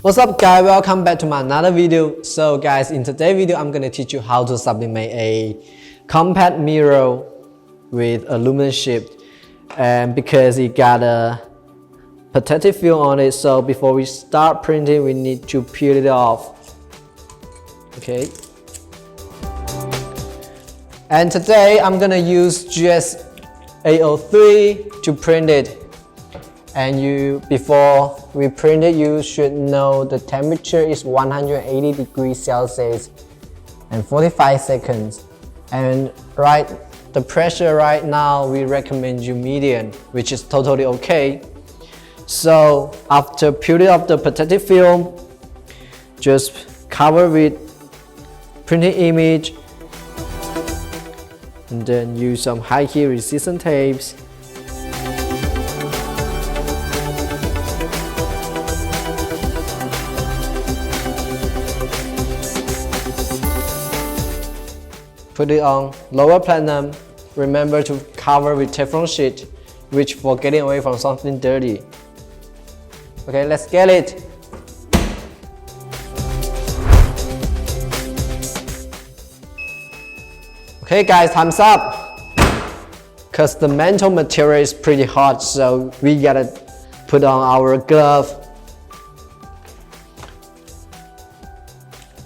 What's up guys, welcome back to my another video. So guys, in today's video I'm gonna teach you how to sublimate a compact mirror with aluminum sheet, and because it got a protective film on it, so before we start printing we need to peel it off. Okay, and today I'm gonna use GS803 to print it. And before we print it, you should know the temperature is 180 degrees Celsius and 45 seconds. And the pressure right now, we recommend you medium, which is totally okay. So after peeling off the protective film, just cover with printing image, and then use some high heat resistant tapes. Put it on lower platinum. Remember to cover with Teflon sheet, which for getting away from something dirty. Okay, let's get it. Okay guys, thumbs up. Cause the metal material is pretty hot, so we gotta put on our glove.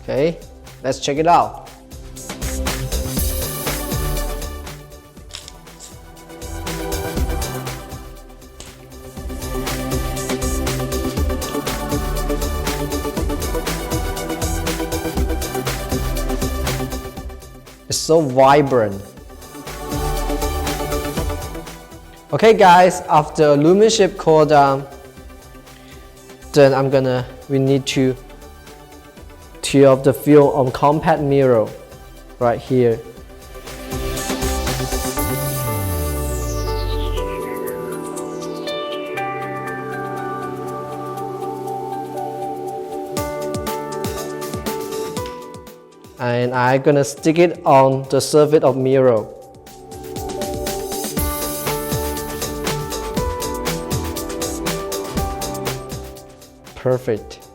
Okay, let's check it out. It's so vibrant. Okay guys, after aluminum sheet cooled down, then we need to tear off the film on compact mirror right here. And I'm gonna stick it on the surface of mirror. Perfect.